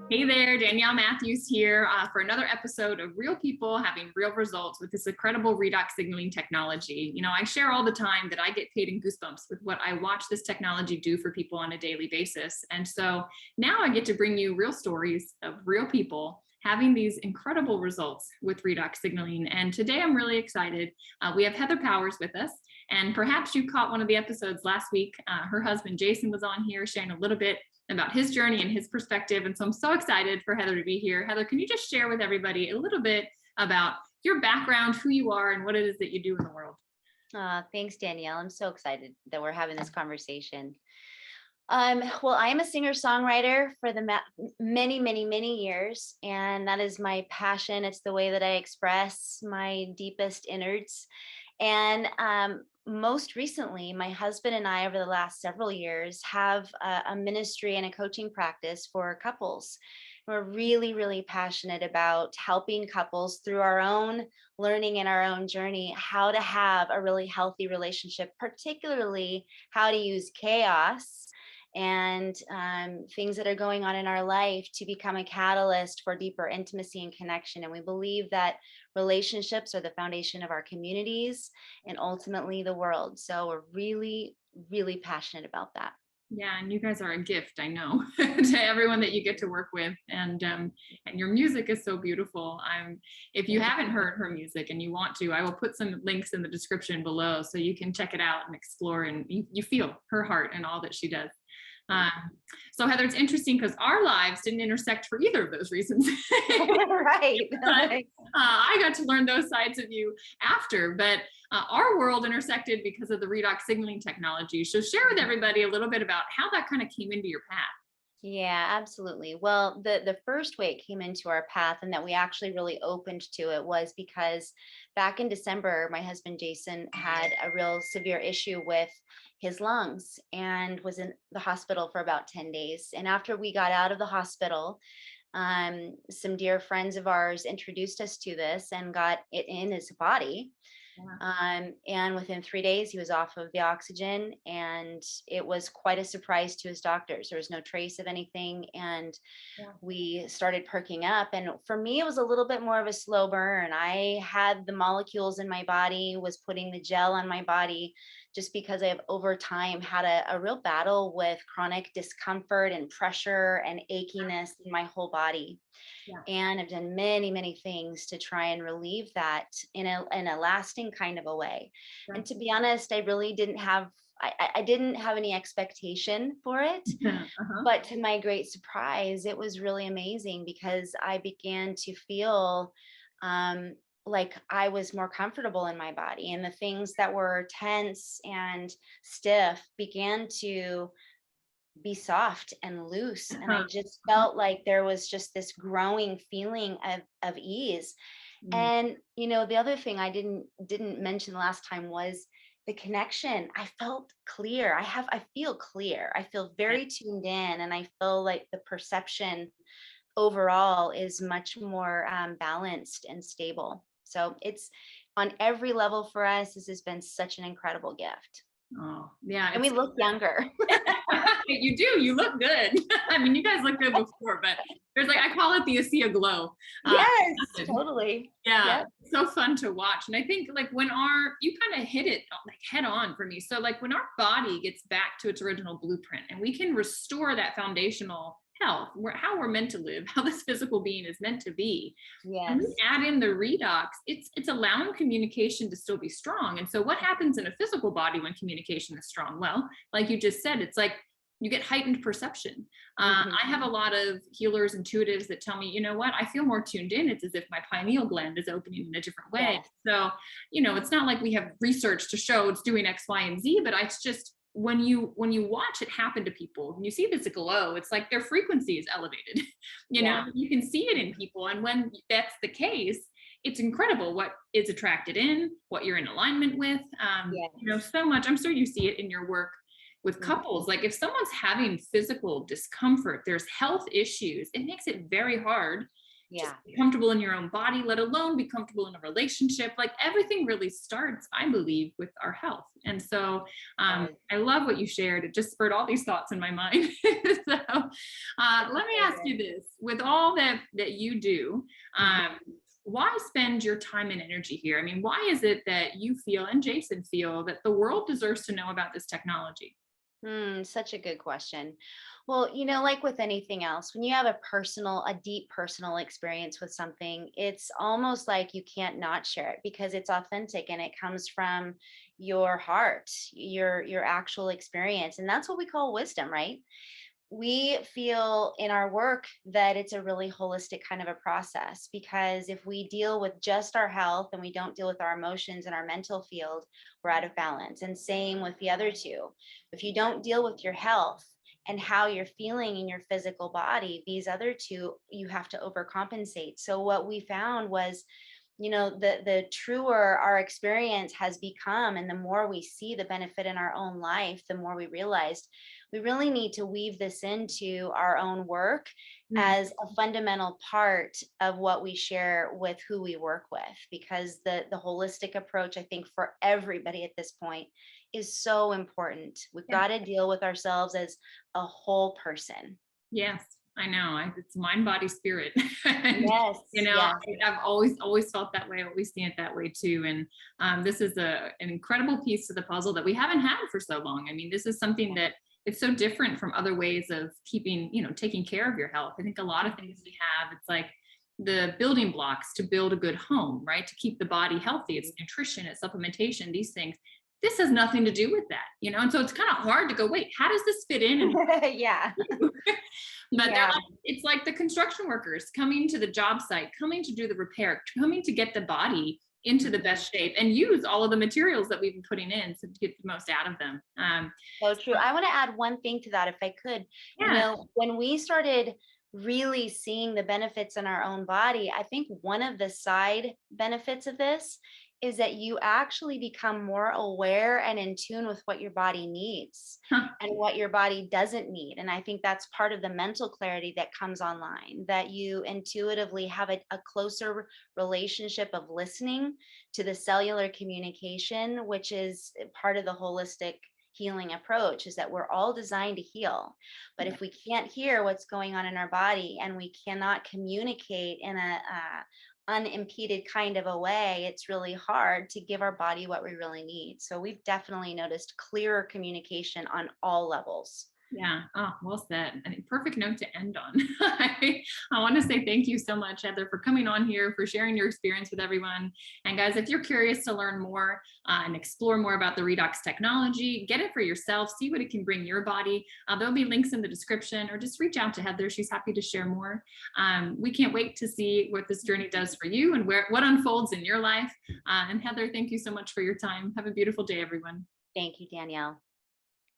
Hey there, Danielle Matthews here for another episode of Real People Having Real Results with this incredible redox signaling technology. You know, I share all the time that I get paid in goosebumps with what I watch this technology do for people on a daily basis. And so now I get to bring you real stories of real people having these incredible results with redox signaling. And today I'm really excited. We have Heather Powers with us. And perhaps you caught one of the episodes last week. Her husband, Jason, was on here sharing a little bit about his journey and his perspective. And so I'm so excited for Heather to be here. Heather, can you just share with everybody a little bit about your background, who you are, and what it is that you do in the world? Thanks, Danielle. I'm so excited that we're having this conversation. Well, I am a singer-songwriter for the many years, and that is my passion. It's the way that I express my deepest innards. And most recently, my husband and I, over the last several years, have a ministry and a coaching practice for couples. We're really passionate about helping couples through our own learning and our own journey, how to have a really healthy relationship, particularly how to use chaos and things that are going on in our life to become a catalyst for deeper intimacy and connection. And we believe that relationships are the foundation of our communities and ultimately the world. So we're really passionate about that. Yeah, and you guys are a gift, I know, to everyone that you get to work with, and your music is so beautiful. If you haven't heard her music and you want to, I will put some links in the description below so you can check it out and explore, and you feel her heart and all that she does. So Heather, it's interesting because our lives didn't intersect for either of those reasons. Right. But, I got to learn those sides of you after, but our world intersected because of the redox signaling technology. So share with everybody a little bit about how that kind of came into your path. Yeah, absolutely. Well, the first way it came into our path and that we actually really opened to it was because back in December, my husband Jason had a real severe issue with his lungs and was in the hospital for about 10 days. And after we got out of the hospital, some dear friends of ours introduced us to this and got it in his body. And within 3 days, he was off of the oxygen, and it was quite a surprise to his doctors. There was no trace of anything, and we started perking up. And for me, it was a little bit more of a slow burn. I had the molecules in my body, was putting the gel on my body, just because I have over time had a real battle with chronic discomfort and pressure and achiness in my whole body. And I've done many things to try and relieve that in a lasting kind of a way. And to be honest, I really didn't have I didn't have any expectation for it, but to my great surprise, it was really amazing because I began to feel like I was more comfortable in my body, and the things that were tense and stiff began to be soft and loose. And I just felt like there was just this growing feeling of ease. And the other thing I didn't mention last time was the connection. I felt clear. I feel clear. I feel very tuned in, and I feel like the perception overall is much more balanced and stable. So it's on every level for us. This has been such an incredible gift. Oh, yeah. And we look younger. You do. You look good. I mean, you guys look good before, but there's I call it the ASEA glow. Yes, totally. Yeah. Yep. So fun to watch. And I think when you kind of hit it head on for me. So when our body gets back to its original blueprint and we can restore that foundational health, how we're meant to live, how this physical being is meant to be. Yes. And we add in the redox, it's allowing communication to still be strong. And so what happens in a physical body when communication is strong? Well, like you just said, it's you get heightened perception. I have a lot of healers, intuitives that tell me, you know what, I feel more tuned in. It's as if my pineal gland is opening in a different way. Yes. So, it's not like we have research to show it's doing X, Y, and Z, but it's just, when you watch it happen to people, when you see this glow, it's like their frequency is elevated. You know, you can see it in people. And when that's the case, it's incredible what is attracted in, what you're in alignment with. So much. I'm sure you see it in your work with couples. If someone's having physical discomfort, there's health issues, it makes it very hard Yeah. be comfortable in your own body, let alone be comfortable in a relationship. Like everything really starts, I believe, with our health. And so I love what you shared. It just spurred all these thoughts in my mind. So let me ask you this, with all that you do, why spend your time and energy here? I mean, why is it that you feel, and Jason feel, that the world deserves to know about this technology? Such a good question. Well, like with anything else, when you have a deep personal experience with something, it's almost like you can't not share it because it's authentic and it comes from your heart, your actual experience. And that's what we call wisdom, right? We feel in our work that it's a really holistic kind of a process because if we deal with just our health and we don't deal with our emotions and our mental field, we're out of balance. And same with the other two. If you don't deal with your health and how you're feeling in your physical body, these other two, you have to overcompensate. So what we found was, the truer our experience has become and the more we see the benefit in our own life, the more we realized we really need to weave this into our own work as a fundamental part of what we share with who we work with, because the holistic approach, I think, for everybody at this point is so important. We've Yeah. got to deal with ourselves as a whole person. Yes, I know. It's mind, body, spirit. And, Yes, yes. I've always felt that way. I always seen it that way too. And this is an incredible piece to the puzzle that we haven't had for so long. I mean, this is something that it's so different from other ways of keeping, taking care of your health. I think a lot of things we have, it's like the building blocks to build a good home, right? To keep the body healthy. It's nutrition, it's supplementation, these things. This has nothing to do with that. And so it's kind of hard to go, wait, how does this fit in? Yeah. But Yeah. it's like the construction workers coming to the job site, coming to do the repair, coming to get the body into the best shape and use all of the materials that we've been putting in to get the most out of them. So true. I want to add one thing to that if I could. Yeah. When we started really seeing the benefits in our own body, I think one of the side benefits of this is that you actually become more aware and in tune with what your body needs Huh. and what your body doesn't need. And I think that's part of the mental clarity that comes online, that you intuitively have a closer relationship of listening to the cellular communication, which is part of the holistic healing approach, is that we're all designed to heal. But if we can't hear what's going on in our body and we cannot communicate in a unimpeded kind of a way, it's really hard to give our body what we really need. So we've definitely noticed clearer communication on all levels. Yeah. Oh, well said. I think perfect note to end on. I want to say thank you so much, Heather, for coming on here, for sharing your experience with everyone. And guys, if you're curious to learn more and explore more about the Redox technology, get it for yourself, see what it can bring your body. There'll be links in the description, or just reach out to Heather. She's happy to share more. We can't wait to see what this journey does for you and what unfolds in your life. And Heather, thank you so much for your time. Have a beautiful day, everyone. Thank you, Danielle.